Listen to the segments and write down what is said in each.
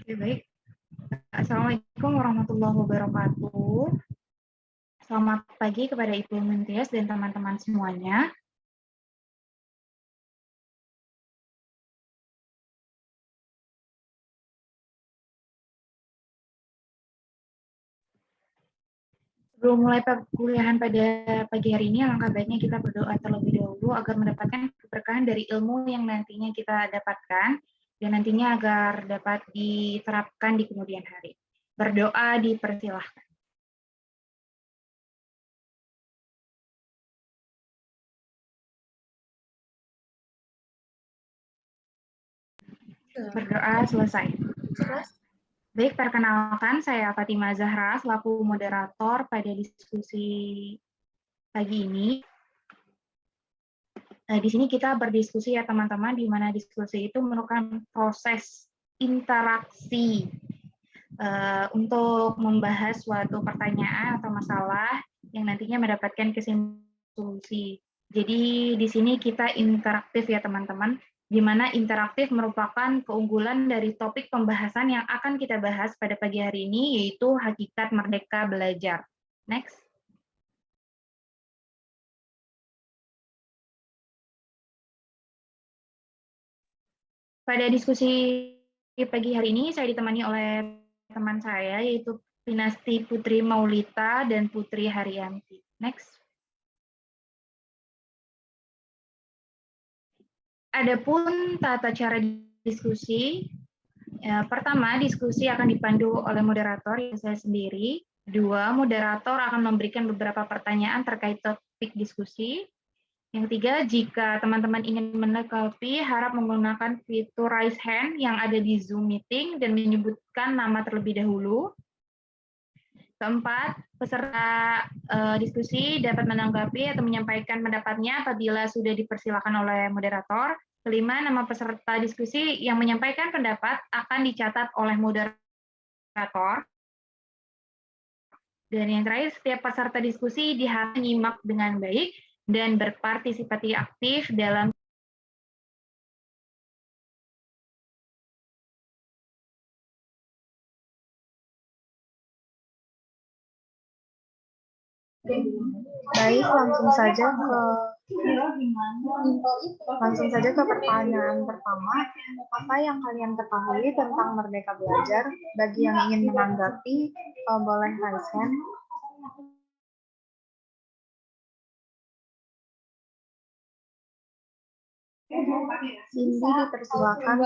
Oke, baik. Assalamualaikum warahmatullahi wabarakatuh. Selamat pagi kepada Ibu Mintias dan teman-teman semuanya. Sebelum mulai perkuliahan pada pagi hari ini, alangkah baiknya kita berdoa terlebih dahulu agar mendapatkan keberkahan dari ilmu yang nantinya kita dapatkan dan nantinya agar dapat diterapkan di kemudian hari. Berdoa dipersilahkan. Berdoa selesai. Baik, perkenalkan saya Fatima Zahra selaku moderator pada diskusi pagi ini. Di sini kita berdiskusi ya teman-teman, di mana diskusi itu merupakan proses interaksi untuk membahas suatu pertanyaan atau masalah yang nantinya mendapatkan kesimpulan solusi. Jadi di sini kita interaktif ya teman-teman, di mana interaktif merupakan keunggulan dari topik pembahasan yang akan kita bahas pada pagi hari ini, yaitu hakikat merdeka belajar. Next. Pada diskusi pagi hari ini, saya ditemani oleh teman saya, yaitu Pinasti Putri Maulita dan Putri Haryanti. Next. Adapun tata cara diskusi, pertama, diskusi akan dipandu oleh moderator, yang saya sendiri. Dua, moderator akan memberikan beberapa pertanyaan terkait topik diskusi. Yang ketiga, jika teman-teman ingin menanggapi, harap menggunakan fitur raise hand yang ada di Zoom meeting dan menyebutkan nama terlebih dahulu. Keempat, peserta diskusi dapat menanggapi atau menyampaikan pendapatnya apabila sudah dipersilakan oleh moderator. Kelima, nama peserta diskusi yang menyampaikan pendapat akan dicatat oleh moderator. Dan yang terakhir, setiap peserta diskusi diharapkan menyimak dengan baik dan berpartisipasi aktif dalam Baik, langsung saja ke pertanyaan pertama. Apa yang kalian ketahui tentang Merdeka Belajar? Bagi yang ingin menanggapi, boleh raise hand. Cindy, dipersilakan.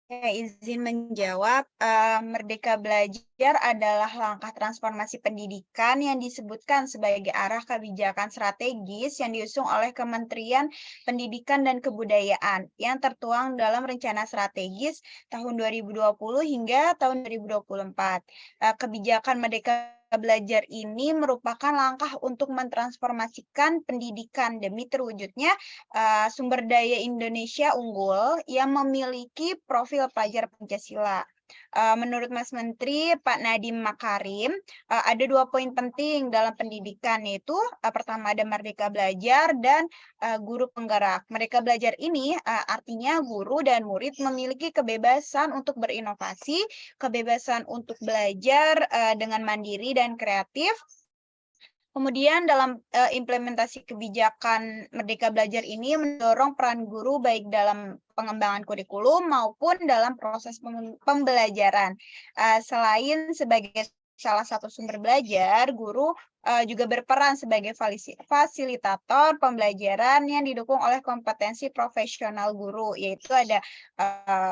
Saya izin menjawab, Merdeka Belajar adalah langkah transformasi pendidikan yang disebutkan sebagai arah kebijakan strategis yang diusung oleh Kementerian Pendidikan dan Kebudayaan yang tertuang dalam rencana strategis tahun 2020 hingga tahun 2024. Kebijakan Merdeka Belajar ini merupakan langkah untuk mentransformasikan pendidikan demi terwujudnya sumber daya Indonesia unggul yang memiliki profil pelajar Pancasila. Menurut Mas Menteri Pak Nadiem Makarim, ada 2 poin penting dalam pendidikan, yaitu pertama ada Merdeka Belajar dan guru penggerak. Merdeka Belajar ini artinya guru dan murid memiliki kebebasan untuk berinovasi, kebebasan untuk belajar dengan mandiri dan kreatif. Kemudian dalam implementasi kebijakan Merdeka Belajar ini mendorong peran guru baik dalam pengembangan kurikulum maupun dalam proses pembelajaran. Selain sebagai salah satu sumber belajar, guru juga berperan sebagai fasilitator pembelajaran yang didukung oleh kompetensi profesional guru, yaitu ada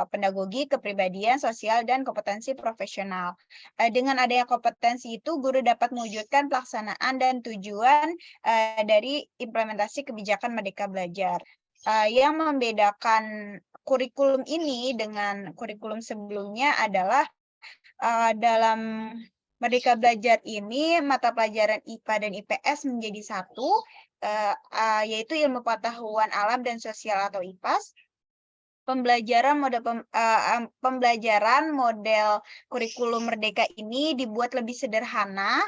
pedagogi, kepribadian, sosial, dan kompetensi profesional. Dengan adanya kompetensi itu, guru dapat mewujudkan pelaksanaan dan tujuan dari implementasi kebijakan Merdeka Belajar. Yang membedakan kurikulum ini dengan kurikulum sebelumnya adalah dalam Merdeka Belajar ini mata pelajaran IPA dan IPS menjadi satu, yaitu ilmu pengetahuan alam dan sosial atau IPAS. Pembelajaran model kurikulum Merdeka ini dibuat lebih sederhana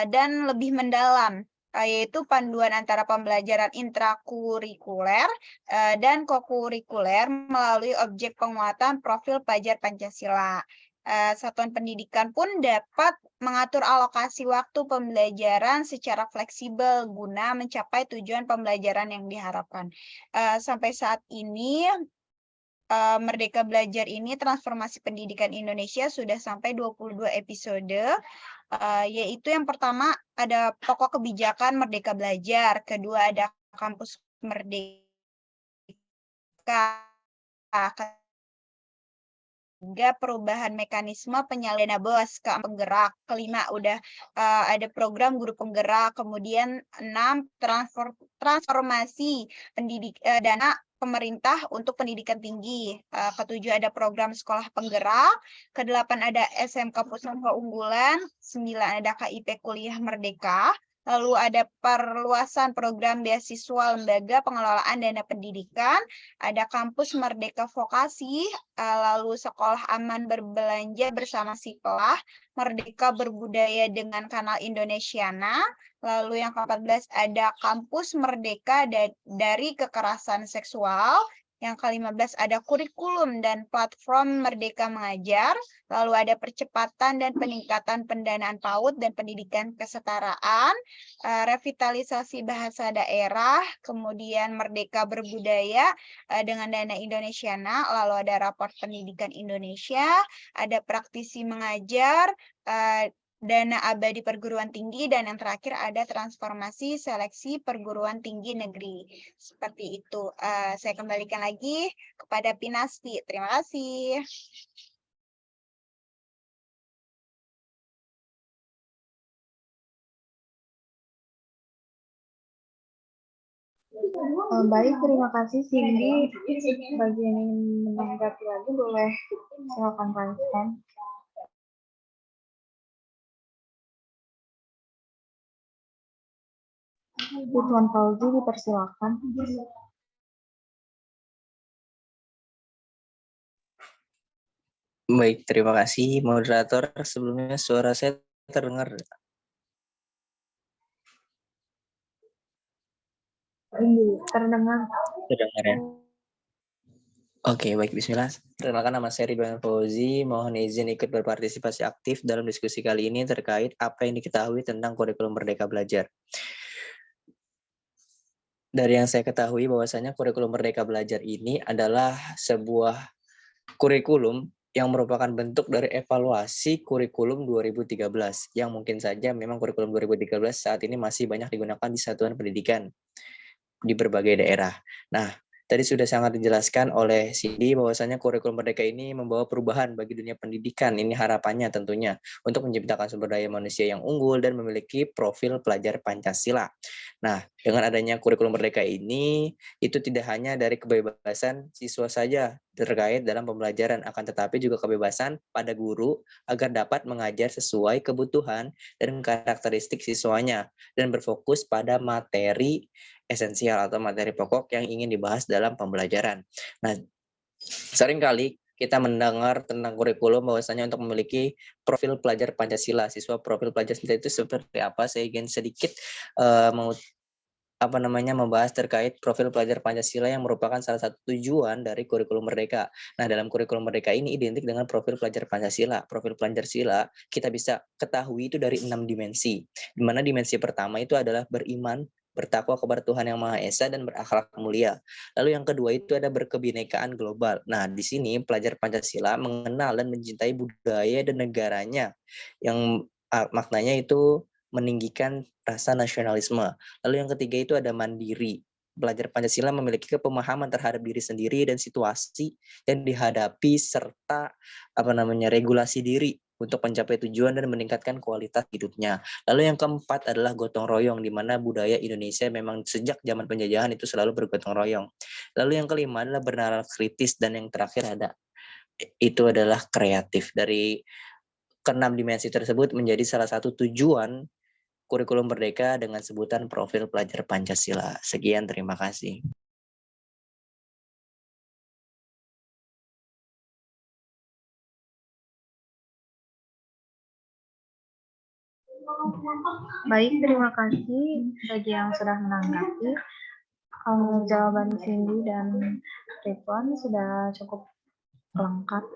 dan lebih mendalam. yaitu panduan antara pembelajaran intrakurikuler dan kokurikuler melalui objek penguatan profil pelajar Pancasila. Satuan pendidikan pun dapat mengatur alokasi waktu pembelajaran secara fleksibel guna mencapai tujuan pembelajaran yang diharapkan. Sampai saat ini, Merdeka Belajar ini transformasi pendidikan Indonesia sudah sampai 22 episode, yaitu yang pertama ada pokok kebijakan Merdeka Belajar, kedua ada kampus Merdeka, ketiga perubahan mekanisme penyalin dana BOS, keempat penggerak, kelima udah ada program guru penggerak, kemudian 6 transformasi dana pemerintah untuk pendidikan tinggi, ketujuh ada program sekolah penggerak, kedelapan ada SMK Pusat Keunggulan, 9 ada KIP Kuliah Merdeka, lalu ada perluasan program beasiswa lembaga pengelolaan dana pendidikan, ada kampus Merdeka Vokasi, lalu sekolah aman berbelanja bersama Siplah, Merdeka Berbudaya dengan Kanal Indonesiana, lalu yang ke-14 ada kampus Merdeka dari kekerasan seksual, yang ke-15 ada kurikulum dan platform Merdeka Mengajar, lalu ada percepatan dan peningkatan pendanaan PAUD dan pendidikan kesetaraan, revitalisasi bahasa daerah, kemudian Merdeka Berbudaya dengan dana Indonesiana, lalu ada raport pendidikan Indonesia, ada praktisi mengajar, dana abadi perguruan tinggi, dan yang terakhir ada transformasi seleksi perguruan tinggi negeri. Seperti itu. Saya kembalikan lagi kepada Pinasti. Terima kasih. Baik, terima kasih Cindy. Bagi yang ingin menanggapi lagi boleh silakan respon. Tuan Fauzi dipersilakan. Baik, terima kasih moderator. Sebelumnya suara saya terdengar. Terdengar. Terdengar ya? Oke, baik, bismillah. Perkenalkan, nama saya Ridwan Fauzi. Mohon izin ikut berpartisipasi aktif dalam diskusi kali ini terkait apa yang diketahui tentang kurikulum Merdeka Belajar. Dari yang saya ketahui bahwasanya kurikulum Merdeka Belajar ini adalah sebuah kurikulum yang merupakan bentuk dari evaluasi kurikulum 2013, yang mungkin saja memang kurikulum 2013 saat ini masih banyak digunakan di satuan pendidikan di berbagai daerah. Nah, tadi sudah sangat dijelaskan oleh Cindy bahwasanya kurikulum Merdeka ini membawa perubahan bagi dunia pendidikan. Ini harapannya tentunya untuk menciptakan sumber daya manusia yang unggul dan memiliki profil pelajar Pancasila. Nah, dengan adanya kurikulum Merdeka ini, itu tidak hanya dari kebebasan siswa saja terkait dalam pembelajaran, akan tetapi juga kebebasan pada guru agar dapat mengajar sesuai kebutuhan dan karakteristik siswanya dan berfokus pada materi esensial atau materi pokok yang ingin dibahas dalam pembelajaran. Nah, seringkali kita mendengar tentang kurikulum bahwasanya untuk memiliki profil pelajar Pancasila, siswa profil pelajar itu seperti apa? Saya ingin sedikit membahas terkait profil pelajar Pancasila yang merupakan salah satu tujuan dari kurikulum Merdeka. Nah, dalam kurikulum Merdeka ini identik dengan profil pelajar Pancasila. Profil Pancasila kita bisa ketahui itu dari 6 dimensi. Di mana dimensi pertama itu adalah beriman, bertakwa kepada Tuhan Yang Maha Esa, dan berakhlak mulia. Lalu yang kedua itu ada berkebinekaan global. Nah, di sini pelajar Pancasila mengenal dan mencintai budaya dan negaranya, yang maknanya itu meninggikan rasa nasionalisme. Lalu yang ketiga itu ada mandiri. Pelajar Pancasila memiliki kepemahaman terhadap diri sendiri dan situasi yang dihadapi, serta regulasi diri untuk mencapai tujuan dan meningkatkan kualitas hidupnya. Lalu yang keempat adalah gotong royong, di mana budaya Indonesia memang sejak zaman penjajahan itu selalu bergotong royong. Lalu yang kelima adalah bernalar kritis, dan yang terakhir adalah kreatif. Dari keenam dimensi tersebut menjadi salah satu tujuan kurikulum Merdeka dengan sebutan profil pelajar Pancasila. Sekian, terima kasih. Baik, terima kasih bagi yang sudah menanggapi. Jawaban Cindy dan Ridwan sudah cukup lengkap.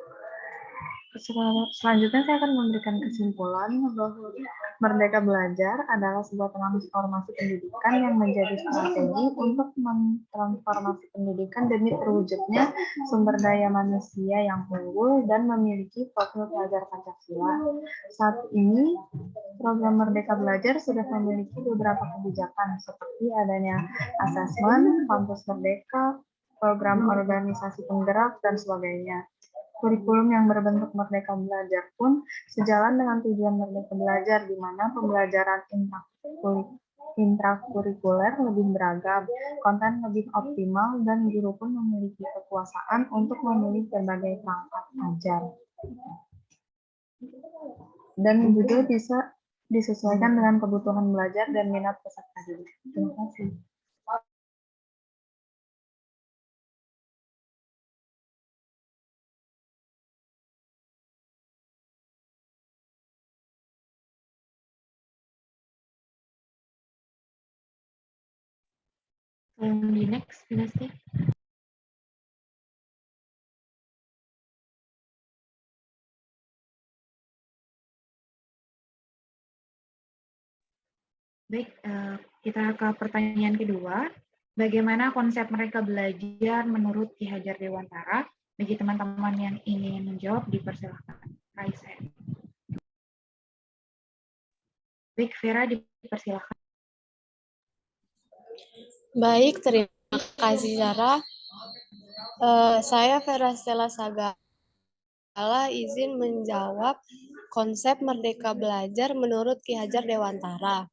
Selanjutnya saya akan memberikan kesimpulan bahwa Merdeka Belajar adalah sebuah transformasi pendidikan yang menjadi strategi untuk mentransformasi pendidikan demi terwujudnya sumber daya manusia yang unggul dan memiliki profil pelajar Pancasila. Saat ini, program Merdeka Belajar sudah memiliki beberapa kebijakan seperti adanya asesmen, kampus merdeka, program organisasi penggerak, dan sebagainya. Kurikulum yang berbentuk Merdeka Belajar pun sejalan dengan tujuan Merdeka Belajar, di mana pembelajaran intrakurikuler lebih beragam, konten lebih optimal, dan guru pun memiliki kekuasaan untuk memilih berbagai perangkat ajar. Dan juga bisa disesuaikan dengan kebutuhan belajar dan minat peserta didik. Terima kasih. Di next, Dinasti. Baik, kita ke pertanyaan kedua. Bagaimana konsep Merdeka Belajar menurut Ki Hajar Dewantara? Bagi teman-teman yang ingin menjawab, dipersilakan. Raisa. Baik, Vera, dipersilakan. Baik, terima kasih Zara. Saya Vera Stella Sagala izin menjawab konsep Merdeka Belajar menurut Ki Hajar Dewantara.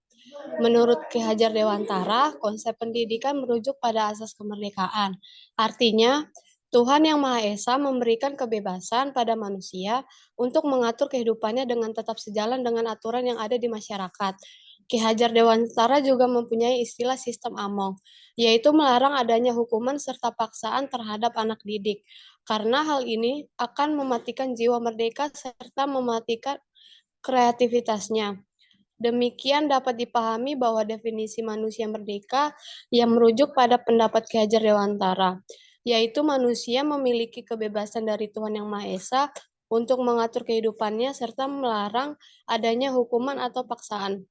Menurut Ki Hajar Dewantara, konsep pendidikan merujuk pada asas kemerdekaan. Artinya, Tuhan Yang Maha Esa memberikan kebebasan pada manusia untuk mengatur kehidupannya dengan tetap sejalan dengan aturan yang ada di masyarakat. Ki Hajar Dewantara juga mempunyai istilah sistem Among, yaitu melarang adanya hukuman serta paksaan terhadap anak didik. Karena hal ini akan mematikan jiwa merdeka serta mematikan kreativitasnya. Demikian dapat dipahami bahwa definisi manusia merdeka yang merujuk pada pendapat Ki Hajar Dewantara, yaitu manusia memiliki kebebasan dari Tuhan Yang Maha Esa untuk mengatur kehidupannya serta melarang adanya hukuman atau paksaan.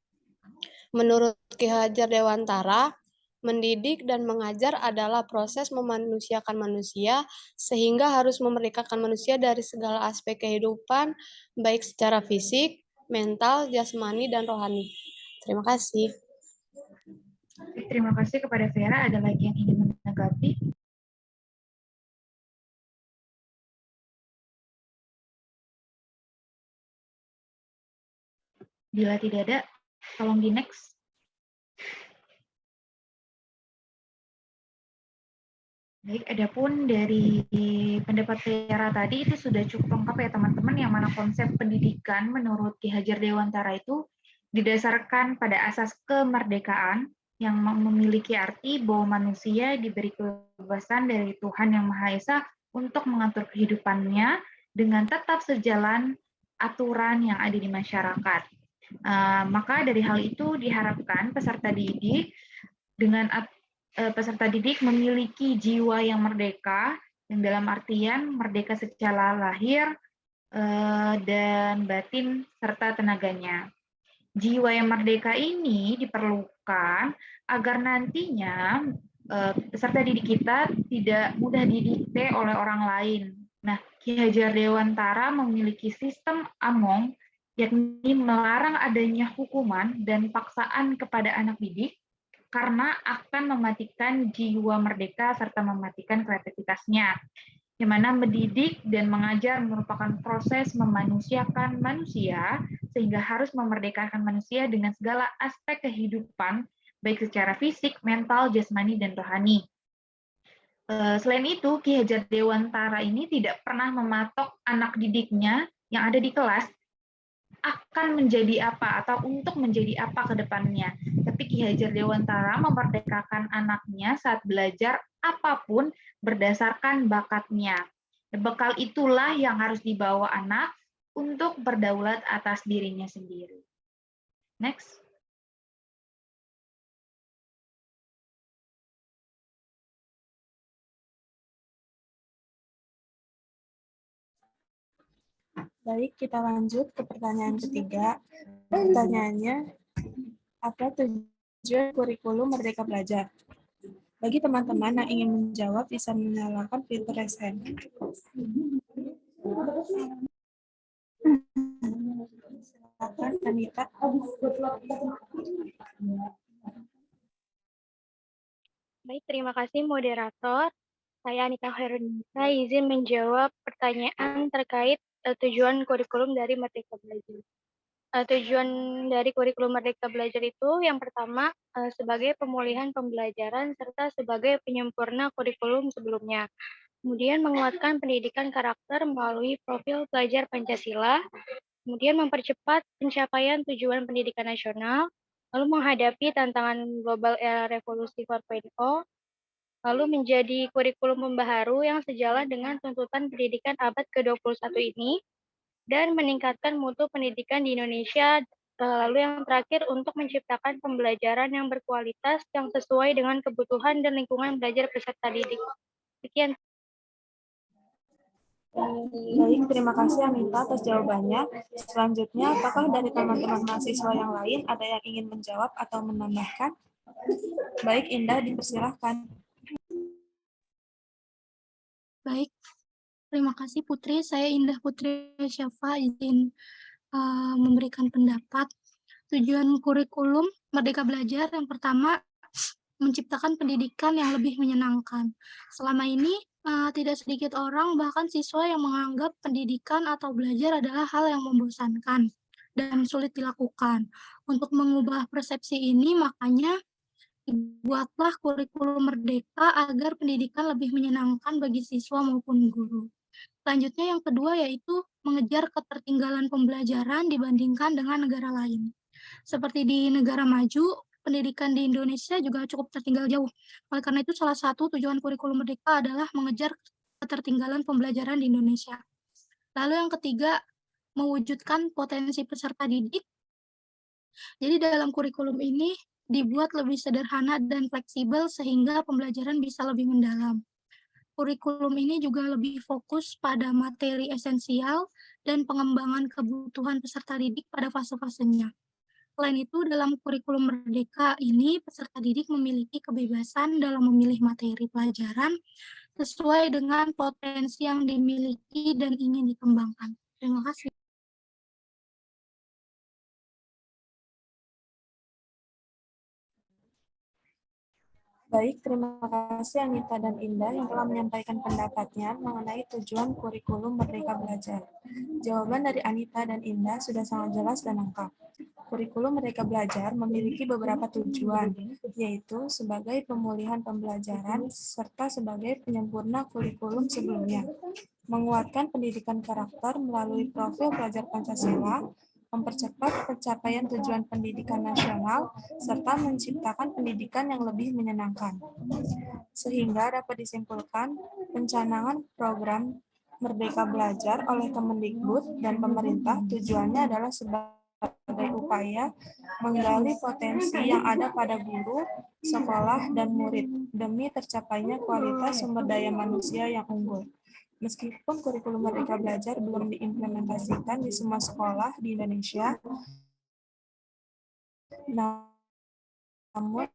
Menurut Ki Hajar Dewantara, mendidik dan mengajar adalah proses memanusiakan manusia sehingga harus memerdekakan manusia dari segala aspek kehidupan, baik secara fisik, mental, jasmani, dan rohani. Terima kasih. Terima kasih kepada Vera. Ada lagi yang ingin menanggapi? Bila tidak ada, tolong di next. Baik, adapun dari pendapat Vera tadi itu sudah cukup lengkap ya teman-teman, yang mana konsep pendidikan menurut Ki Hajar Dewantara itu didasarkan pada asas kemerdekaan yang memiliki arti bahwa manusia diberi kebebasan dari Tuhan Yang Maha Esa untuk mengatur kehidupannya dengan tetap sejalan aturan yang ada di masyarakat. Maka dari hal itu diharapkan peserta didik memiliki jiwa yang merdeka, yang dalam artian merdeka secara lahir dan batin serta tenaganya. Jiwa yang merdeka ini diperlukan agar nantinya peserta didik kita tidak mudah didikte oleh orang lain. Nah, Ki Hajar Dewantara memiliki sistem Among, yakni melarang adanya hukuman dan paksaan kepada anak didik, karena akan mematikan jiwa merdeka serta mematikan kreativitasnya. Yang mana mendidik dan mengajar merupakan proses memanusiakan manusia, sehingga harus memerdekakan manusia dengan segala aspek kehidupan, baik secara fisik, mental, jasmani, dan rohani. Selain itu, Ki Hajar Dewantara ini tidak pernah mematok anak didiknya yang ada di kelas akan menjadi apa atau untuk menjadi apa ke depannya. Tapi Ki Hajar Dewantara memerdekakan anaknya saat belajar apapun berdasarkan bakatnya. Bekal itulah yang harus dibawa anak untuk berdaulat atas dirinya sendiri. Next. Baik, kita lanjut ke pertanyaan ketiga. Pertanyaannya, apa tujuan kurikulum Merdeka Belajar? Bagi teman-teman yang ingin menjawab, bisa menyalakan fitur raise hand. Silakan, Anita. Baik, terima kasih moderator. Saya Anita Herunisa izin menjawab pertanyaan terkait tujuan kurikulum dari Merdeka Belajar. Tujuan dari kurikulum Merdeka Belajar itu yang pertama sebagai pemulihan pembelajaran serta sebagai penyempurna kurikulum sebelumnya. Kemudian menguatkan pendidikan karakter melalui profil pelajar Pancasila, kemudian mempercepat pencapaian tujuan pendidikan nasional, lalu menghadapi tantangan global era revolusi 4.0, lalu menjadi kurikulum pembaharu yang sejalan dengan tuntutan pendidikan abad ke-21 ini, dan meningkatkan mutu pendidikan di Indonesia, lalu yang terakhir untuk menciptakan pembelajaran yang berkualitas yang sesuai dengan kebutuhan dan lingkungan belajar peserta didik. Sekian. Baik, terima kasih Anita atas jawabannya. Selanjutnya, apakah dari teman-teman mahasiswa yang lain ada yang ingin menjawab atau menambahkan? Baik, Indah, dipersilahkan. Baik, terima kasih Putri. Saya Indah Putri Syafa izin memberikan pendapat. Tujuan kurikulum Merdeka Belajar yang pertama, menciptakan pendidikan yang lebih menyenangkan. Selama ini, tidak sedikit orang, bahkan siswa yang menganggap pendidikan atau belajar adalah hal yang membosankan dan sulit dilakukan. Untuk mengubah persepsi ini, makanya dibuatlah kurikulum merdeka agar pendidikan lebih menyenangkan bagi siswa maupun guru. Selanjutnya yang kedua yaitu mengejar ketertinggalan pembelajaran dibandingkan dengan negara lain. Seperti di negara maju, pendidikan di Indonesia juga cukup tertinggal jauh. Oleh karena itu salah satu tujuan kurikulum merdeka adalah mengejar ketertinggalan pembelajaran di Indonesia. Lalu yang ketiga, mewujudkan potensi peserta didik. Jadi dalam kurikulum ini dibuat lebih sederhana dan fleksibel sehingga pembelajaran bisa lebih mendalam. Kurikulum ini juga lebih fokus pada materi esensial dan pengembangan kebutuhan peserta didik pada fase-fasenya. Selain itu, dalam kurikulum merdeka ini, peserta didik memiliki kebebasan dalam memilih materi pelajaran sesuai dengan potensi yang dimiliki dan ingin dikembangkan. Terima kasih. Baik, terima kasih Anita dan Indah yang telah menyampaikan pendapatnya mengenai tujuan kurikulum Merdeka Belajar. Jawaban dari Anita dan Indah sudah sangat jelas dan lengkap. Kurikulum Merdeka Belajar memiliki beberapa tujuan, yaitu sebagai pemulihan pembelajaran serta sebagai penyempurna kurikulum sebelumnya, menguatkan pendidikan karakter melalui profil pelajar Pancasila, mempercepat pencapaian tujuan pendidikan nasional, serta menciptakan pendidikan yang lebih menyenangkan. Sehingga dapat disimpulkan, pencanangan program Merdeka Belajar oleh Kemendikbud dan pemerintah tujuannya adalah sebagai upaya menggali potensi yang ada pada guru, sekolah, dan murid demi tercapainya kualitas sumber daya manusia yang unggul. Meskipun kurikulum Merdeka Belajar belum diimplementasikan di semua sekolah di Indonesia, namun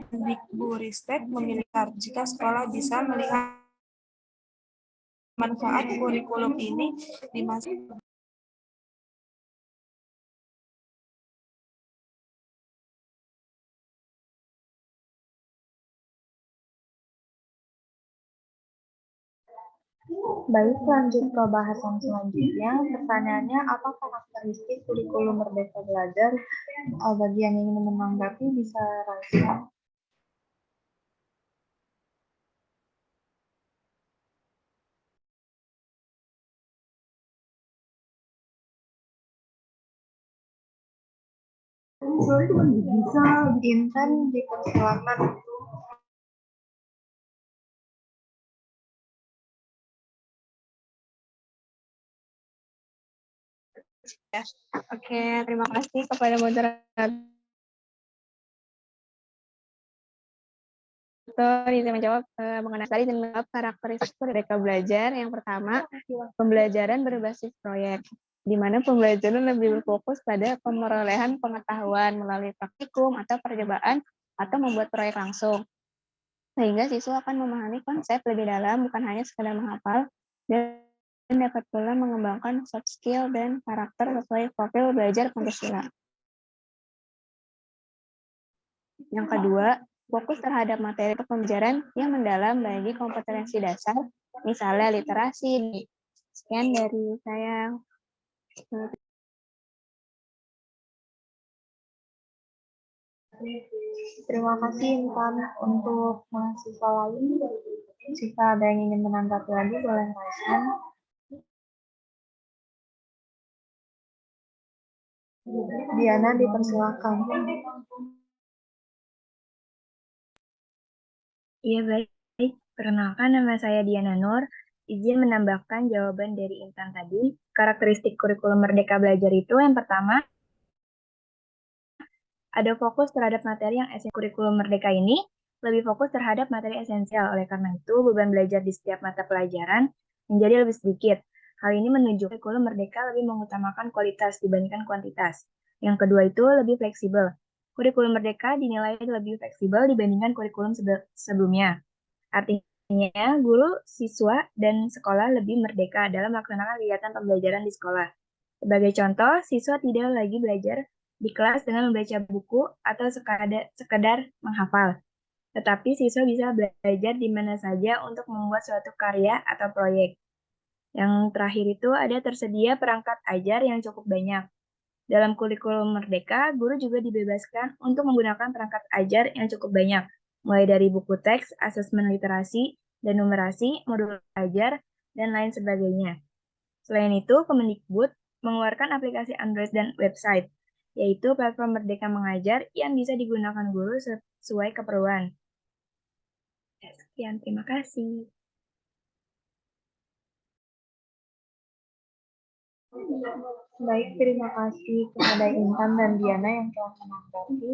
Dikbudristek memiliki jika sekolah bisa melihat manfaat kurikulum ini di masa Baik, lanjut ke bahasan selanjutnya. Pertanyaannya, apa karakteristik kurikulum Merdeka Belajar? Bagi yang ingin menanggapi bisa raise. Intan dipersilakan. Oke, terima kasih kepada moderator izin menjawab mengenai karakteristik Merdeka Belajar. Yang pertama, pembelajaran berbasis proyek, di mana pembelajaran lebih berfokus pada pemerolehan pengetahuan melalui praktikum atau percobaan atau membuat proyek langsung. Sehingga siswa akan memahami konsep lebih dalam, bukan hanya sekedar menghafal, dan dapat pula mengembangkan soft skill dan karakter sesuai profil belajar Pancasila. Yang kedua, fokus terhadap materi pembelajaran yang mendalam bagi kompetensi dasar, misalnya literasi. Sekian dari saya. Terima kasih Intan. Untuk mahasiswa lain, jika ada yang ingin menanggapi lagi, boleh raise. Diana, dipersilakan. Iya, baik. Perkenalkan, nama saya Diana Nur. Izin menambahkan jawaban dari Intan tadi. Karakteristik kurikulum Merdeka Belajar itu yang pertama, ada fokus terhadap materi yang esensial. Kurikulum Merdeka ini lebih fokus terhadap materi esensial. Oleh karena itu, beban belajar di setiap mata pelajaran menjadi lebih sedikit. Hal ini menunjukkan kurikulum Merdeka lebih mengutamakan kualitas dibandingkan kuantitas. Yang kedua itu lebih fleksibel. Kurikulum Merdeka dinilai lebih fleksibel dibandingkan kurikulum sebelumnya. Artinya, guru, siswa, dan sekolah lebih merdeka dalam melaksanakan kegiatan pembelajaran di sekolah. Sebagai contoh, siswa tidak lagi belajar di kelas dengan membaca buku atau sekedar menghafal. Tetapi siswa bisa belajar di mana saja untuk membuat suatu karya atau proyek. Yang terakhir itu ada tersedia perangkat ajar yang cukup banyak. Dalam kurikulum Merdeka, guru juga dibebaskan untuk menggunakan perangkat ajar yang cukup banyak, mulai dari buku teks, asesmen literasi, dan numerasi, modul ajar, dan lain sebagainya. Selain itu, Kemendikbud mengeluarkan aplikasi Android dan website, yaitu platform Merdeka Mengajar yang bisa digunakan guru sesuai keperluan. Sekian, terima kasih. Baik, terima kasih kepada Intan dan Diana yang telah menanggapi.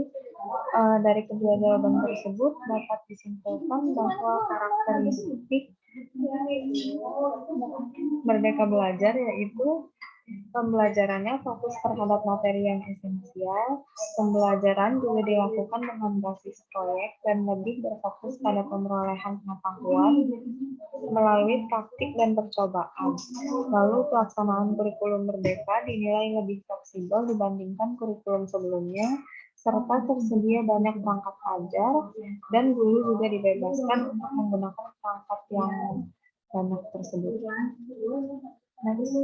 Dari kedua jawaban tersebut dapat disimpulkan bahwa karakteristik Merdeka Belajar yaitu pembelajarannya fokus terhadap materi yang esensial, pembelajaran juga dilakukan dengan basis proyek dan lebih berfokus pada pemerolehan pengetahuan melalui praktik dan percobaan. Lalu pelaksanaan kurikulum Merdeka dinilai lebih fleksibel dibandingkan kurikulum sebelumnya, serta tersedia banyak perangkat ajar, dan guru juga dibebaskan untuk menggunakan perangkat yang banyak tersebut. Next.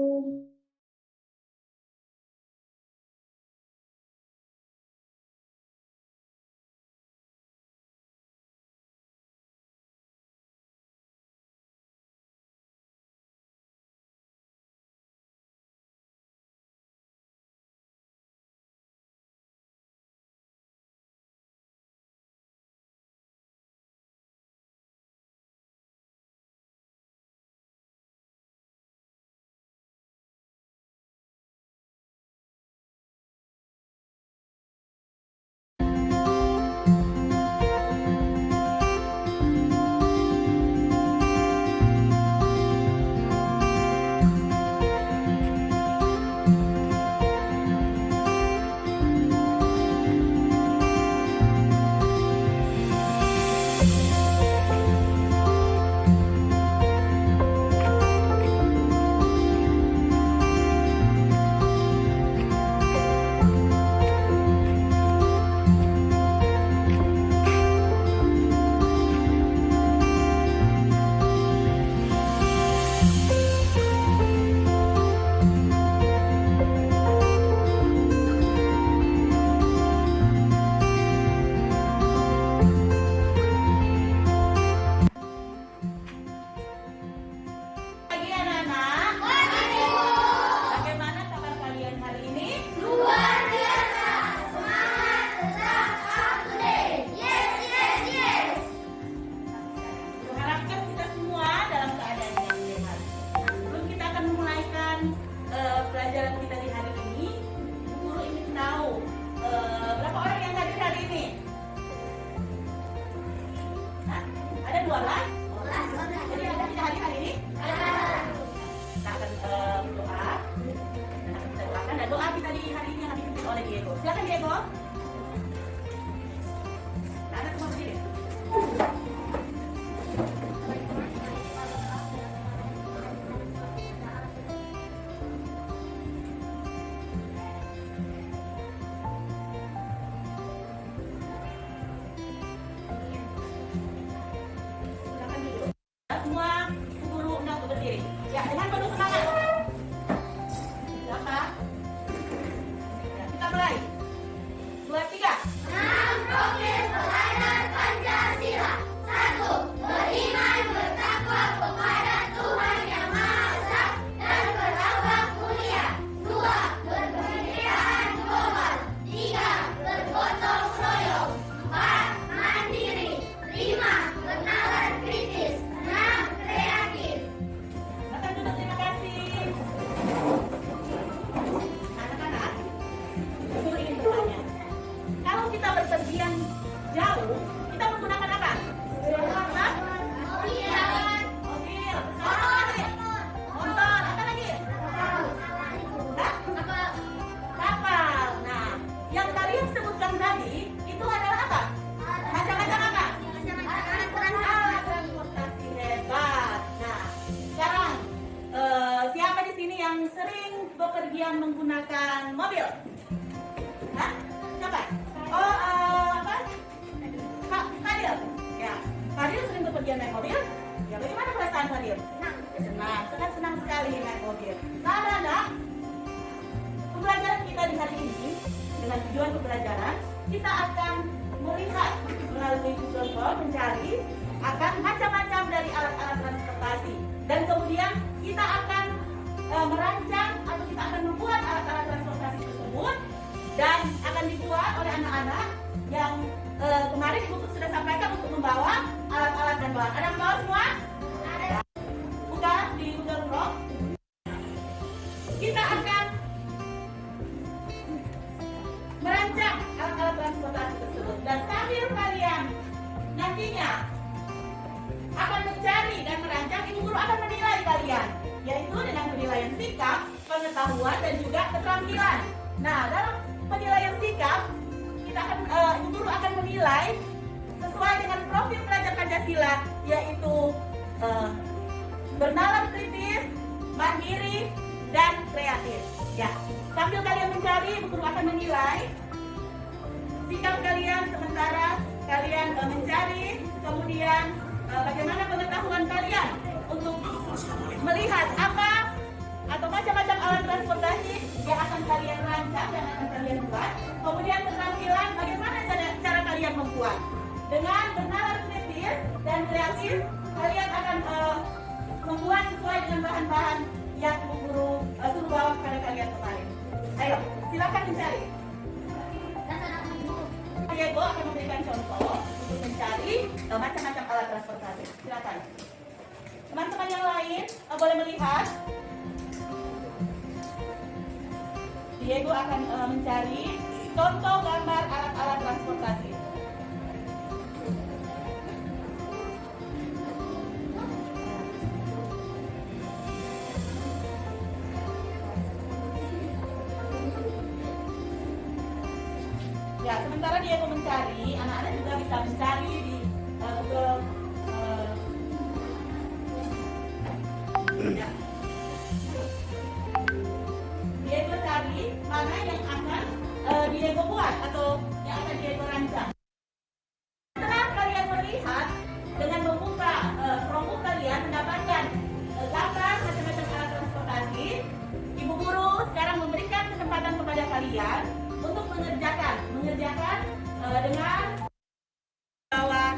12? Jadi ada kita hari ini? Kita akan berdoa. Kita doakan dan doa kita di hari ini yang dipimpin oleh Diego. Silakan Diego. Ada semua berdiri. Semua guru undang untuk berdiri. Ya, dengan penuh semangat. Silakan. Ya, kita mulai. 2, 3. 6 profil pelajar Pancasila. 1. Beriman bertakwa kepada Tuhan Yang Maha Esa dan berakhlak mulia. 2. Berkebudayaan global. 3. Bergotong royong. 4. Mandiri. 5. Bernalar kritis. 6. Kreatif. Silakan duduk, terima kasih. Anak-anak, guru ingin bertanya. Kalau kita berpergian jauh, kita menggunakan apa? Hah? Mobil. Motor. Apa lagi? Hah? Kapal. Nah, yang kalian sebutkan tadi itu adalah apa? Macam-macam apa? Alat transportasi. Hebat. Nah, sekarang siapa di sini yang sering bepergian menggunakan mobil? Hah? Siapa? Oh, apa? Kak Fadil. Ya, Fadil sering bepergian naik mobil. Ya, bagaimana perasaan Fadil? Senang. Senang sekali naik mobil. Nah, anak-anak, pembelajaran kita di hari ini dengan tujuan pembelajaran kita akan melihat melalui Google Form mencari akan macam-macam dari alat-alat transportasi dan kemudian kita akan merancang atau kita akan membuat alat-alat transportasi tersebut dan akan dibuat oleh anak-anak yang kemarin Ibu sudah sampaikan untuk membawa alat-alat dan bahan. Ada yang bawa semua? Ada. Buka di Google Form. Kita akan merancang alat-alat transportasi tersebut dan sambil kalian nantinya akan mencari dan merancang, Ibu Guru akan menilai kalian, yaitu dengan penilaian sikap, pengetahuan dan juga keterampilan. Nah, dalam penilaian sikap kita akan Ibu Guru akan menilai sesuai dengan profil pelajar Pancasila, yaitu bernalar kritis, mandiri dan kreatif. Ya, sambil kalian mencari, Ibu Guru akan menilai sikap kalian sementara kalian mencari, kemudian bagaimana pengetahuan kalian untuk melihat apa atau macam-macam alat transportasi yang akan kalian rancang dan akan kalian buat. Kemudian keterampilan bagaimana cara kalian membuat. Dengan bernalar kritis dan kreatif, kalian akan membuat sesuai dengan bahan-bahan yang Ibu Guru suruh bawa kepada kalian kemarin. Ayo, silakan mencari. Diego akan memberikan contoh untuk mencari macam-macam alat transportasi. Silakan. Teman-teman yang lain boleh melihat. Diego akan mencari contoh gambar alat-alat transportasi. Ya, sementara Diego mencari, anak-anak juga bisa mencari di Google. Ya. Diego cari mana yang akan Diego buat atau yang akan Diego rancang. Setelah kalian melihat dengan membuka Chromebook kalian mendapatkan gambar macam-macam alat transportasi, Ibu Guru sekarang memberikan kesempatan kepada kalian untuk mengerjakan dengan bawa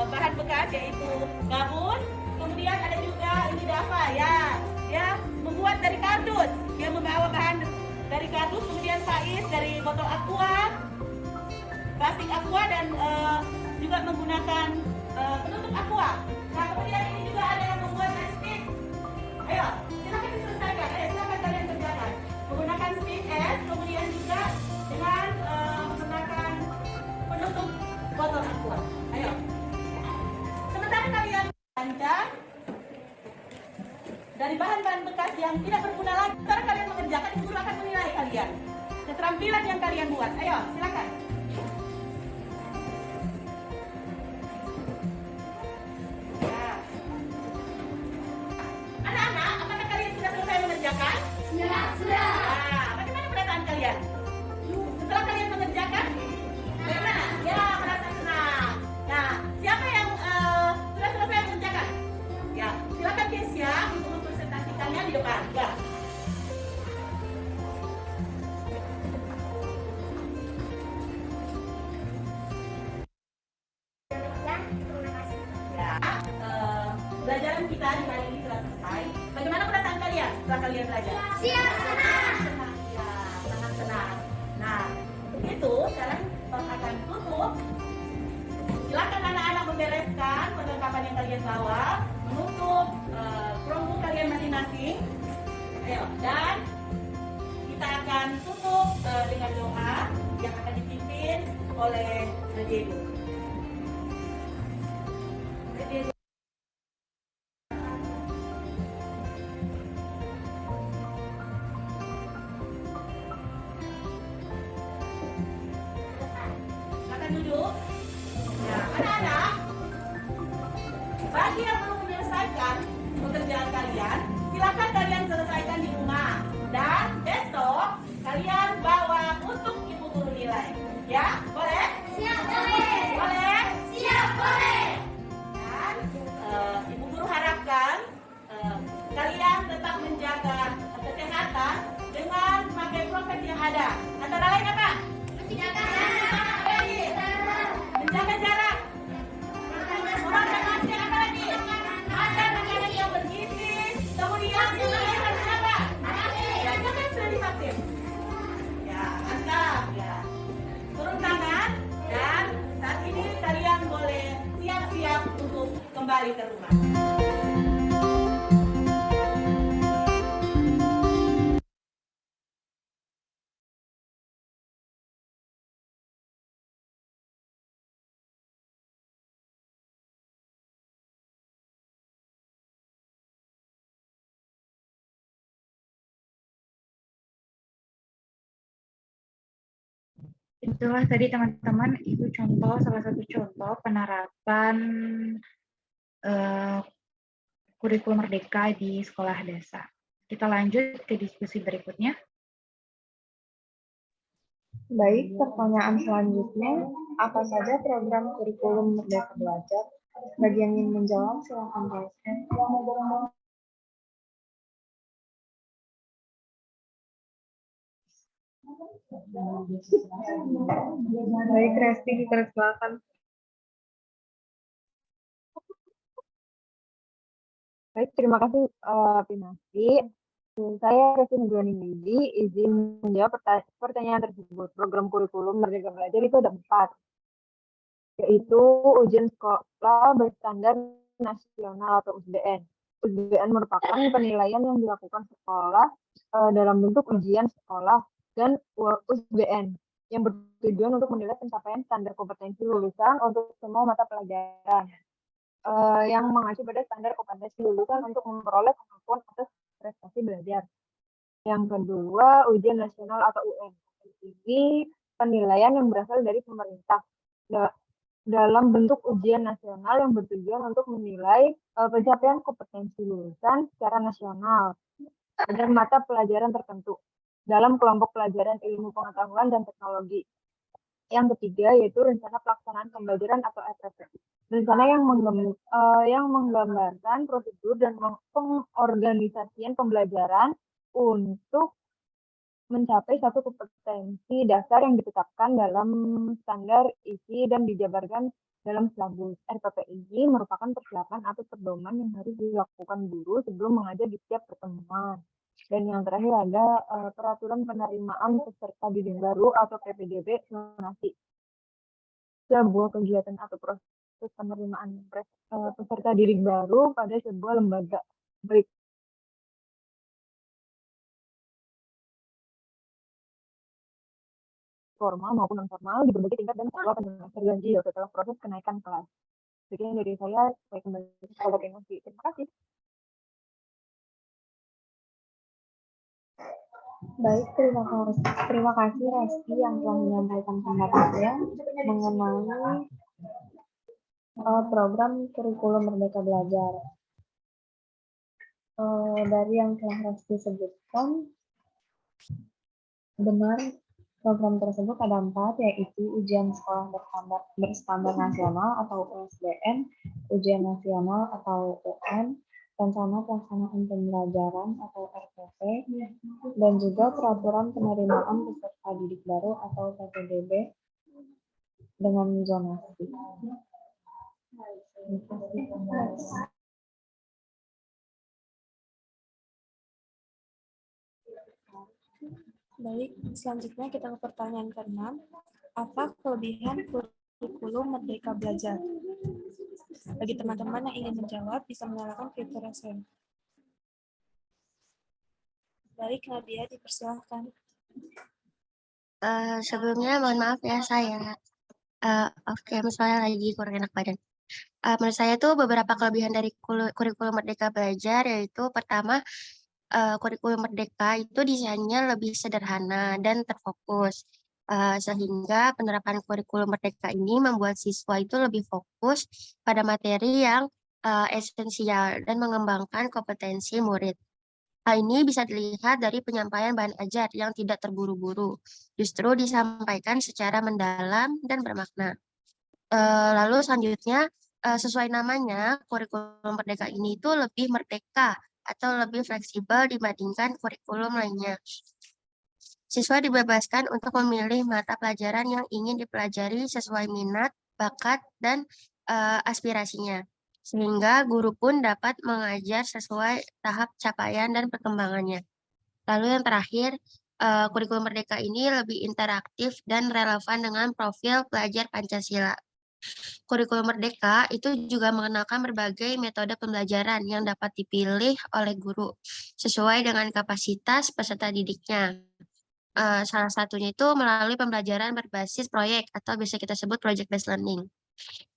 bahan bekas yaitu gabus, kemudian ada juga ini Dava ya membuat dari kardus, dia membawa bahan dari kardus, kemudian Faiz dari botol aqua, plastik aqua dan juga menggunakan penutup aqua. Nah kemudian ini juga ada yang membuat stick. Ayo silakan diselesaikan, silakan kalian kerjakan menggunakan stick es, kemudian juga dengan menggunakan penutup botol aqua. Ayo. Sementara dan dari bahan-bahan bekas yang tidak berguna lagi. Setelah kalian mengerjakan, guru akan menilai kalian. Keterampilan yang kalian buat. Ayo, silakan. Ya. Anak-anak, apakah kalian sudah selesai mengerjakan? Sudah. Nah, bagaimana perasaan kalian? Setelah kalian mengerjakan, bagaimana? Ya, merasa senang. Nah, siapa yang sudah selesai mengerjakan? Ya, silakan Kesia untuk mempresentasikannya di depan. Ya. Ya, pelajaran kita di hari ini telah selesai. Bagaimana perasaan kalian setelah kalian belajar? Siap, senang. Senang, ya, sangat senang. Nah, untuk itu sekarang Bang akan tutup. Silakan anak-anak membereskan perlengkapan yang kalian bawa, menutup Chromebook kalian masing-masing. Ayo, dan kita akan tutup dengan doa yang akan dipimpin oleh Diego. Silakan duduk. Nah, anak-anak, bagi yang belum menyelesaikan pekerjaan kalian, silakan kalian selesaikan di rumah. Dan besok kalian bawa untuk ibu guru nilai. Ya, boleh? Siap, boleh. Boleh? Siap, boleh. Dan ibu guru harapkan kalian tetap menjaga kesehatan dengan memakai prokes yang ada. Antara lain apa? Menjaga Apa lagi? Menjaga jarak. Memakai masker apa lagi? Makan makanan yang bergizi. Kemudian kalian harus apa? Ya, itu kan sudah divaksin. Ya, mantap ya. Turun tangan dan saat ini kalian boleh siap-siap untuk kembali ke rumah. Itulah tadi teman-teman, itu salah satu contoh penerapan kurikulum merdeka di sekolah dasar. Kita lanjut ke diskusi berikutnya. Baik, pertanyaan selanjutnya, apa saja program kurikulum Merdeka Belajar? Bagi yang ingin menjawab, silakan raise hand. Baik, Resti, silakan. Baik, terima kasih Pinasti. Saya Resti Nugrani Medi, izin menjawab pertanyaan tersebut. Program kurikulum Merdeka Belajar itu ada 4, yaitu ujian sekolah berstandar nasional atau USBN. USBN merupakan penilaian yang dilakukan sekolah dalam bentuk ujian sekolah dan USBN yang bertujuan untuk menilai pencapaian standar kompetensi lulusan untuk semua mata pelajaran yang mengacu pada standar kompetensi lulusan untuk memperoleh kemampuan atas prestasi belajar. Yang kedua, ujian nasional atau UN. Ini penilaian yang berasal dari pemerintah dalam bentuk ujian nasional yang bertujuan untuk menilai pencapaian kompetensi lulusan secara nasional dan mata pelajaran tertentu dalam kelompok pelajaran ilmu pengetahuan dan teknologi. Yang ketiga yaitu rencana pelaksanaan pembelajaran atau RPP. Rencana yang menggambarkan prosedur dan pengorganisasian pembelajaran untuk mencapai satu kompetensi dasar yang ditetapkan dalam standar isi dan dijabarkan dalam silabus. RPP ini merupakan persiapan atau pedoman yang harus dilakukan guru sebelum mengajar di setiap pertemuan. Dan yang terakhir ada peraturan penerimaan peserta didik baru atau PPDB zonasi. Sebuah kegiatan atau proses penerimaan peserta didik baru pada sebuah lembaga, baik formal maupun non formal di berbagai tingkat dan setelah penerimaan terganti setelah proses kenaikan kelas. Sekian dari saya, saya kembali kepada emosi. Terima kasih. Baik, terima kasih Resti yang telah menyampaikan pendapatnya mengenai program kurikulum Merdeka Belajar. Dari yang telah Resti sebutkan, benar program tersebut ada 4, yaitu ujian sekolah berstandar nasional atau USBN, ujian nasional atau UN, rencana pelaksanaan pembelajaran atau RPP, dan juga peraturan penerimaan peserta didik baru atau PPDB dengan zonasi. Baik, selanjutnya kita ke pertanyaan ke-6. Apa kelebihan kurikulum Merdeka Belajar? Bagi teman-teman yang ingin menjawab, bisa menyalakan fitur raise. Baik, Nadia, dipersilahkan. Sebelumnya mohon maaf ya saya. Oke, misalnya lagi kurang enak badan. Menurut saya tuh beberapa kelebihan dari kurikulum Merdeka Belajar, yaitu pertama, kurikulum Merdeka itu desainnya lebih sederhana dan terfokus. Sehingga penerapan kurikulum Merdeka ini membuat siswa itu lebih fokus pada materi yang esensial dan mengembangkan kompetensi murid. Hal ini bisa dilihat dari penyampaian bahan ajar yang tidak terburu-buru, justru disampaikan secara mendalam dan bermakna. Lalu selanjutnya, sesuai namanya, kurikulum Merdeka ini itu lebih merdeka atau lebih fleksibel dibandingkan kurikulum lainnya. Siswa dibebaskan untuk memilih mata pelajaran yang ingin dipelajari sesuai minat, bakat, dan aspirasinya. Sehingga guru pun dapat mengajar sesuai tahap capaian dan perkembangannya. Lalu yang terakhir, kurikulum Merdeka ini lebih interaktif dan relevan dengan profil pelajar Pancasila. Kurikulum Merdeka itu juga mengenalkan berbagai metode pembelajaran yang dapat dipilih oleh guru sesuai dengan kapasitas peserta didiknya. Salah satunya itu melalui pembelajaran berbasis proyek atau bisa kita sebut project based learning.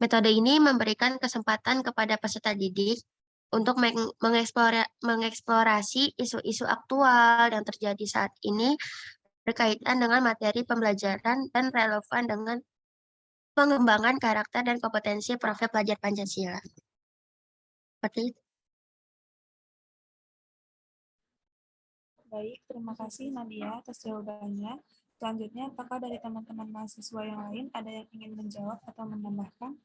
Metode ini memberikan kesempatan kepada peserta didik untuk mengeksplorasi isu-isu aktual yang terjadi saat ini berkaitan dengan materi pembelajaran dan relevan dengan pengembangan karakter dan kompetensi profil pelajar Pancasila. Seperti itu. Baik, terima kasih Nadia atas jawabannya. Selanjutnya, apakah dari teman-teman mahasiswa yang lain ada yang ingin menjawab atau menambahkan?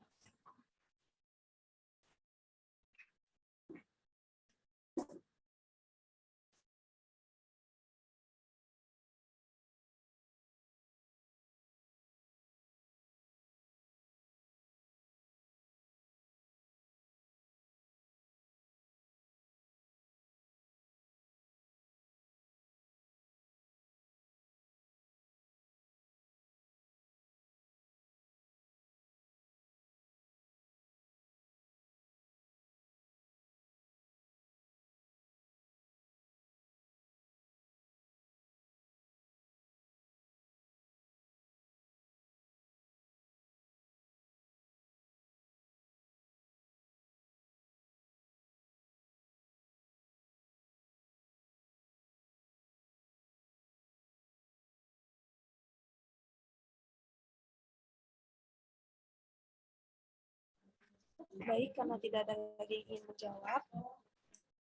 Baik, karena tidak ada lagi yang ingin menjawab,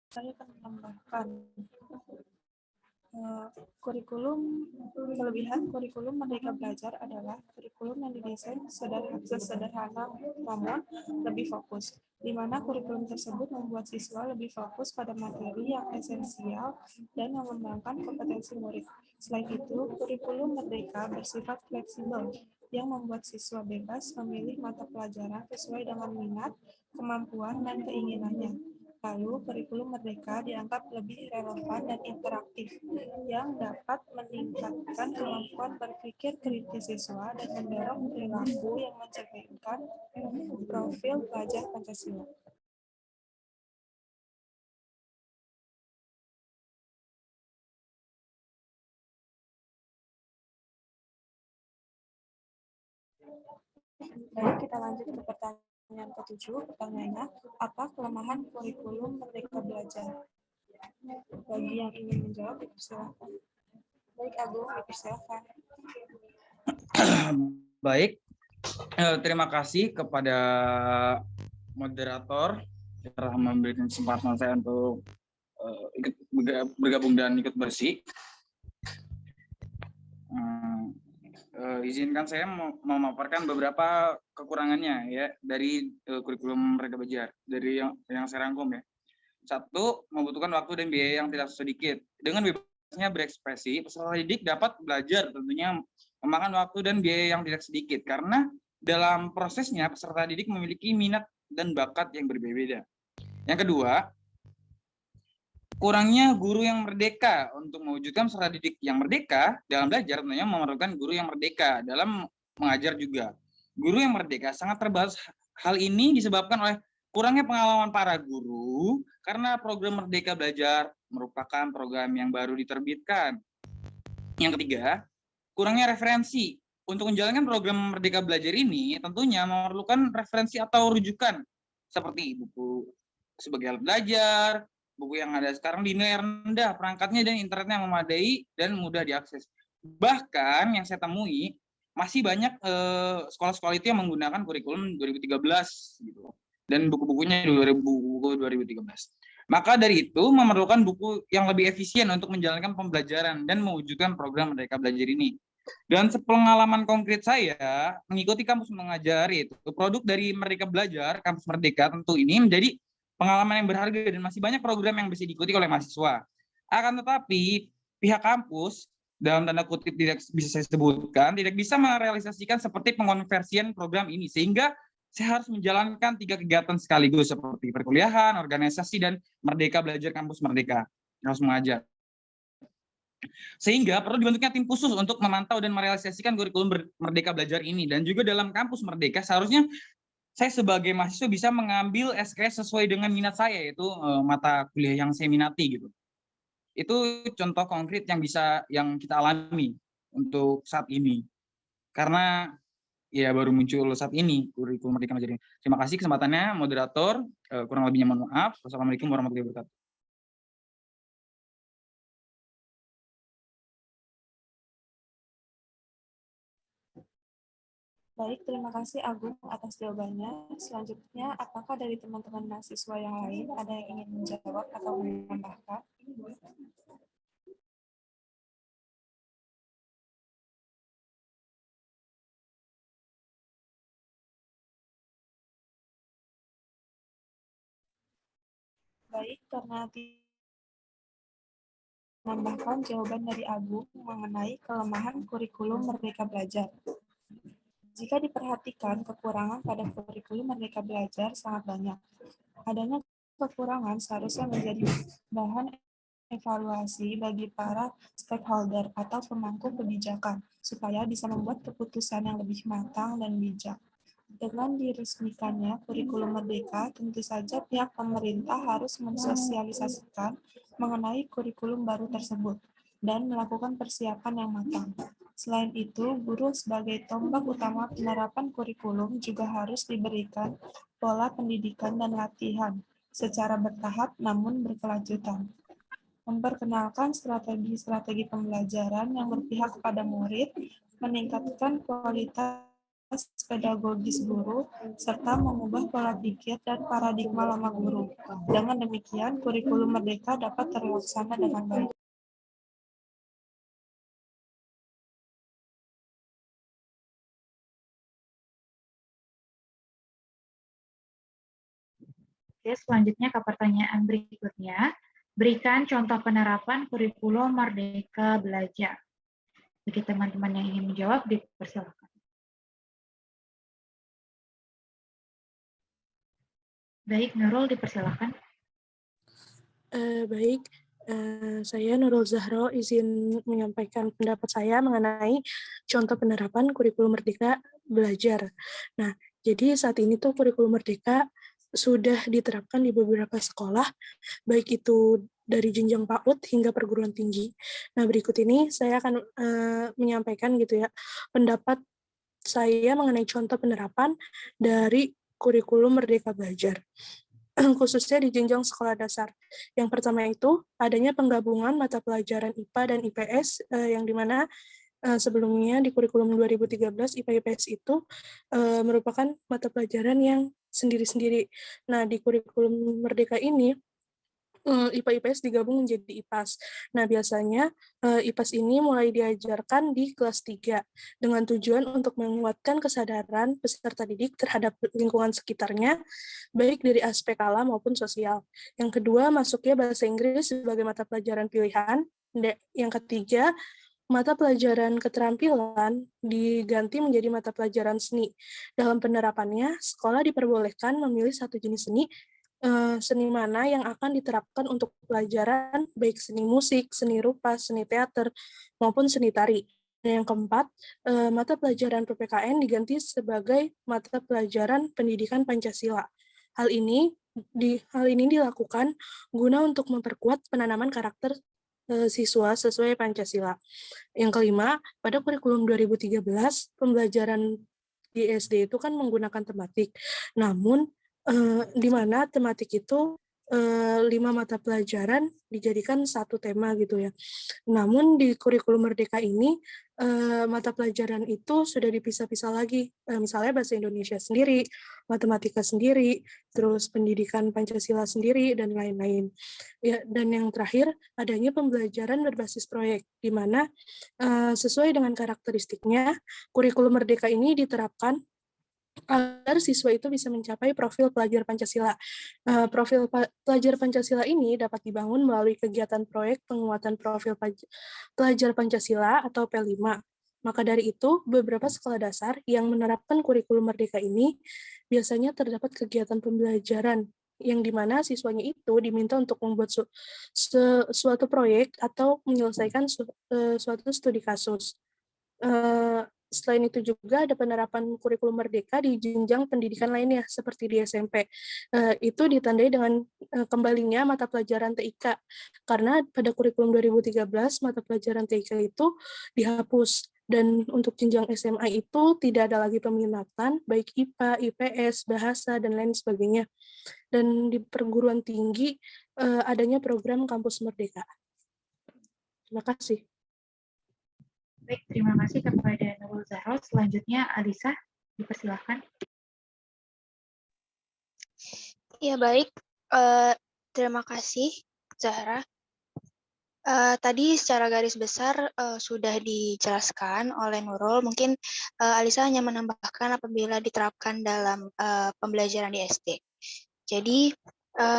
saya akan menambahkan kelebihan kurikulum Merdeka Belajar adalah kurikulum yang didesain sesederhana namun lebih fokus, di mana kurikulum tersebut membuat siswa lebih fokus pada materi yang esensial dan mengembangkan kompetensi murid. Selain itu, kurikulum Merdeka bersifat fleksibel yang membuat siswa bebas memilih mata pelajaran sesuai dengan minat, kemampuan, dan keinginannya. Lalu, kurikulum Merdeka dianggap lebih relevan dan interaktif, yang dapat meningkatkan kemampuan berpikir kritis siswa dan mendorong perilaku yang mencerminkan profil pelajar Pancasila. Baik, kita lanjut ke pertanyaan Yang ketujuh, pertanyaannya, apa kelemahan kurikulum Merdeka Belajar? Bagi yang ingin menjawab, dipersilakan. Baik, Agung, dipersilakan. Baik, terima kasih kepada moderator yang telah memberikan kesempatan saya untuk ikut bergabung dan ikut bersih. Izinkan saya memaparkan beberapa kekurangannya ya dari kurikulum Merdeka Belajar dari yang saya rangkum ya. Satu, membutuhkan waktu dan biaya yang tidak sedikit. Dengan bebasnya berekspresi, peserta didik dapat belajar tentunya memakan waktu dan biaya yang tidak sedikit karena dalam prosesnya peserta didik memiliki minat dan bakat yang berbeda. Yang kedua, kurangnya guru yang merdeka. Untuk mewujudkan peserta didik yang merdeka dalam belajar tentunya memerlukan guru yang merdeka dalam mengajar juga. Guru yang merdeka sangat terbatas. Hal ini disebabkan oleh kurangnya pengalaman para guru karena program Merdeka Belajar merupakan program yang baru diterbitkan. Yang ketiga, kurangnya referensi. Untuk menjalankan program Merdeka Belajar ini tentunya memerlukan referensi atau rujukan seperti buku sebagai alat belajar, buku yang ada sekarang dinilai rendah, perangkatnya dan internetnya memadai dan mudah diakses. Bahkan yang saya temui masih banyak sekolah-sekolah itu yang menggunakan kurikulum 2013 gitu. Dan buku-bukunya 2013. Maka dari itu memerlukan buku yang lebih efisien untuk menjalankan pembelajaran dan mewujudkan program Merdeka Belajar ini. Dan sepengalaman konkret saya mengikuti kampus mengajar itu produk dari Merdeka Belajar, kampus Merdeka tentu ini menjadi pengalaman yang berharga dan masih banyak program yang bisa diikuti oleh mahasiswa. Akan tetapi pihak kampus dalam tanda kutip tidak bisa saya sebutkan tidak bisa merealisasikan seperti pengonversian program ini sehingga saya harus menjalankan 3 kegiatan sekaligus seperti perkuliahan, organisasi, dan Merdeka Belajar Kampus Merdeka. Harus mengajar. Sehingga perlu dibentuknya tim khusus untuk memantau dan merealisasikan kurikulum Merdeka Belajar ini. Dan juga dalam Kampus Merdeka seharusnya saya sebagai mahasiswa bisa mengambil SKS sesuai dengan minat saya, yaitu mata kuliah yang saya minati gitu. Itu contoh konkret yang kita alami untuk saat ini. Karena ya baru muncul saat ini kurikulum Merdeka Belajar ini. Terima kasih kesempatannya moderator. Kurang lebihnya mohon maaf. Wassalamualaikum warahmatullahi wabarakatuh. Baik, terima kasih Agung atas jawabannya. Selanjutnya, apakah dari teman-teman mahasiswa yang lain ada yang ingin menjawab atau menambahkan? Baik, karena menambahkan jawaban dari Agung mengenai kelemahan kurikulum Merdeka Belajar. Jika diperhatikan, kekurangan pada kurikulum Merdeka Belajar sangat banyak. Adanya kekurangan seharusnya menjadi bahan evaluasi bagi para stakeholder atau pemangku kebijakan, supaya bisa membuat keputusan yang lebih matang dan bijak. Dengan diresmikannya kurikulum Merdeka, tentu saja pihak pemerintah harus mensosialisasikan mengenai kurikulum baru tersebut dan melakukan persiapan yang matang. Selain itu, guru sebagai tombak utama penerapan kurikulum juga harus diberikan pola pendidikan dan latihan secara bertahap namun berkelanjutan. Memperkenalkan strategi-strategi pembelajaran yang berpihak kepada murid, meningkatkan kualitas pedagogis guru, serta mengubah pola pikir dan paradigma lama guru. Dengan demikian, kurikulum Merdeka dapat terlaksana dengan baik. Oke, selanjutnya ke pertanyaan berikutnya. Berikan contoh penerapan kurikulum Merdeka Belajar. Bagi teman-teman yang ingin menjawab, dipersilakan. Baik, Nurul, dipersilakan. Baik, saya Nurul Zahro izin menyampaikan pendapat saya mengenai contoh penerapan kurikulum Merdeka Belajar. Nah, jadi saat ini tuh kurikulum Merdeka sudah diterapkan di beberapa sekolah, baik itu dari jenjang PAUD hingga perguruan tinggi. Nah, berikut ini saya akan menyampaikan gitu ya pendapat saya mengenai contoh penerapan dari kurikulum Merdeka Belajar, khususnya di jenjang sekolah dasar. Yang pertama itu adanya penggabungan mata pelajaran IPA dan IPS, yang dimana sebelumnya di kurikulum 2013 IPA-IPS itu merupakan mata pelajaran yang sendiri-sendiri. Nah, di kurikulum Merdeka ini IPA-IPS digabung menjadi IPAS. Nah, biasanya IPAS ini mulai diajarkan di kelas 3 dengan tujuan untuk menguatkan kesadaran peserta didik terhadap lingkungan sekitarnya, baik dari aspek alam maupun sosial. Yang kedua, masuknya bahasa Inggris sebagai mata pelajaran pilihan. Yang ketiga, mata pelajaran keterampilan diganti menjadi mata pelajaran seni. Dalam penerapannya, sekolah diperbolehkan memilih satu jenis seni mana yang akan diterapkan untuk pelajaran, baik seni musik, seni rupa, seni teater, maupun seni tari. Dan yang keempat, mata pelajaran PPKN diganti sebagai mata pelajaran pendidikan Pancasila. Hal ini dilakukan guna untuk memperkuat penanaman karakter siswa sesuai Pancasila. Yang kelima, pada kurikulum 2013, pembelajaran di SD itu kan menggunakan tematik. Namun, di mana tematik itu 5 mata pelajaran dijadikan satu tema gitu ya. Namun di kurikulum Merdeka ini mata pelajaran itu sudah dipisah-pisah lagi. Misalnya bahasa Indonesia sendiri, matematika sendiri, terus pendidikan Pancasila sendiri dan lain-lain. Ya, dan yang terakhir adanya pembelajaran berbasis proyek, di mana sesuai dengan karakteristiknya kurikulum Merdeka ini diterapkan agar siswa itu bisa mencapai profil pelajar Pancasila. Profil pelajar Pancasila ini dapat dibangun melalui kegiatan proyek penguatan profil pelajar Pancasila atau P5. Maka dari itu, beberapa sekolah dasar yang menerapkan kurikulum Merdeka ini biasanya terdapat kegiatan pembelajaran yang dimana siswanya itu diminta untuk membuat suatu proyek atau menyelesaikan suatu studi kasus. Selain itu juga ada penerapan kurikulum Merdeka di jenjang pendidikan lainnya seperti di SMP. Itu ditandai dengan kembalinya mata pelajaran TIK, karena pada kurikulum 2013 mata pelajaran TIK itu dihapus, dan untuk jenjang SMA itu tidak ada lagi peminatan baik IPA, IPS, bahasa, dan lain sebagainya. Dan di perguruan tinggi adanya program Kampus Merdeka. Terima kasih. Baik, terima kasih kepada Nurul Zahro. Selanjutnya, Alisa, dipersilahkan. Ya, baik. Terima kasih, Zahra. Tadi secara garis besar sudah dijelaskan oleh Nurul. Mungkin Alisa hanya menambahkan apabila diterapkan dalam pembelajaran di SD. Jadi,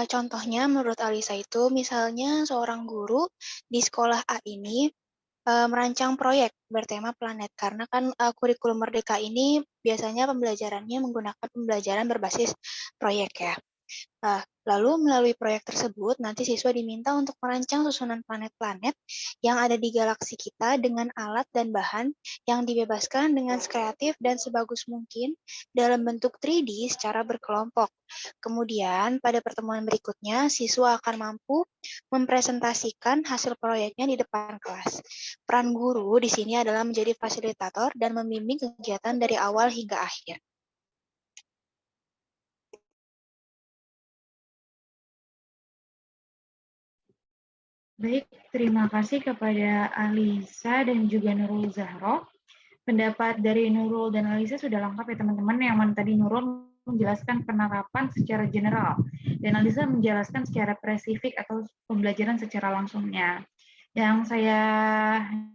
contohnya menurut Alisa itu, misalnya seorang guru di sekolah A ini merancang proyek bertema planet, karena kan kurikulum Merdeka ini biasanya pembelajarannya menggunakan pembelajaran berbasis proyek ya. Lalu melalui proyek tersebut nanti siswa diminta untuk merancang susunan planet-planet yang ada di galaksi kita dengan alat dan bahan yang dibebaskan dengan kreatif dan sebagus mungkin dalam bentuk 3D secara berkelompok. Kemudian pada pertemuan berikutnya siswa akan mampu mempresentasikan hasil proyeknya di depan kelas. Peran guru di sini adalah menjadi fasilitator dan membimbing kegiatan dari awal hingga akhir. Baik, terima kasih kepada Alisa dan juga Nurul Zahro. Pendapat dari Nurul dan Alisa sudah lengkap ya teman-teman, yang mana tadi Nurul menjelaskan penerapan secara general dan Alisa menjelaskan secara spesifik atau pembelajaran secara langsungnya. Yang saya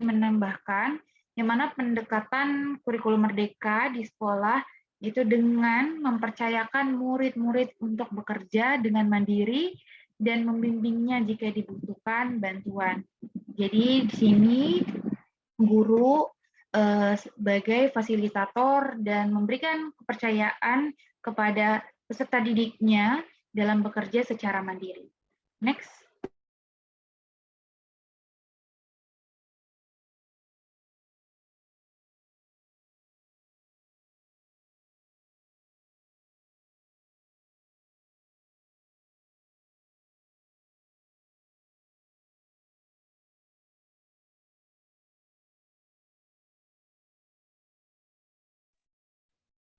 menambahkan, yang mana pendekatan kurikulum Merdeka di sekolah itu dengan mempercayakan murid-murid untuk bekerja dengan mandiri dan membimbingnya jika dibutuhkan bantuan. Jadi di sini guru sebagai fasilitator dan memberikan kepercayaan kepada peserta didiknya dalam bekerja secara mandiri. Next.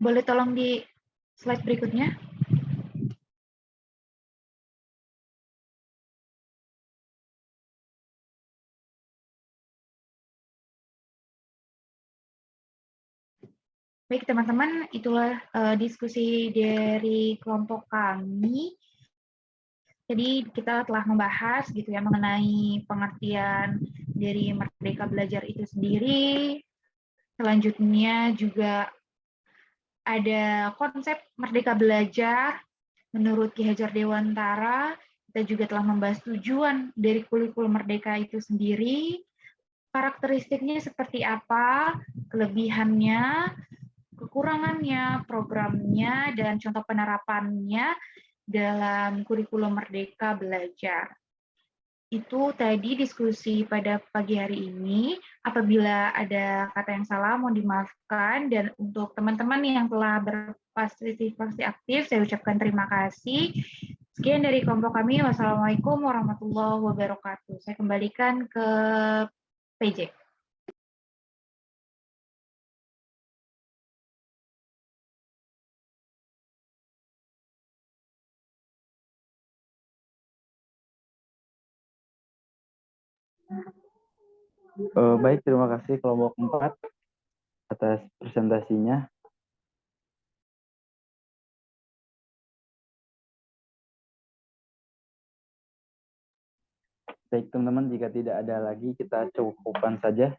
Boleh tolong Slide berikutnya. Baik teman-teman, itulah diskusi dari kelompok kami. Jadi kita telah membahas gitu ya mengenai pengertian dari Merdeka Belajar itu sendiri. Selanjutnya juga ada konsep Merdeka Belajar menurut Ki Hajar Dewantara. Kita juga telah membahas tujuan dari kurikulum Merdeka itu sendiri, karakteristiknya seperti apa, kelebihannya, kekurangannya, programnya, dan contoh penerapannya dalam kurikulum Merdeka Belajar. Itu tadi diskusi pada pagi hari ini. Apabila ada kata yang salah, mohon dimaafkan. Dan untuk teman-teman yang telah berpartisipasi aktif, saya ucapkan terima kasih. Sekian dari kelompok kami. Wassalamualaikum warahmatullahi wabarakatuh. Saya kembalikan ke PJ. Baik, terima kasih kelompok 4 atas presentasinya. Baik teman-teman, jika tidak ada lagi kita cukupkan saja.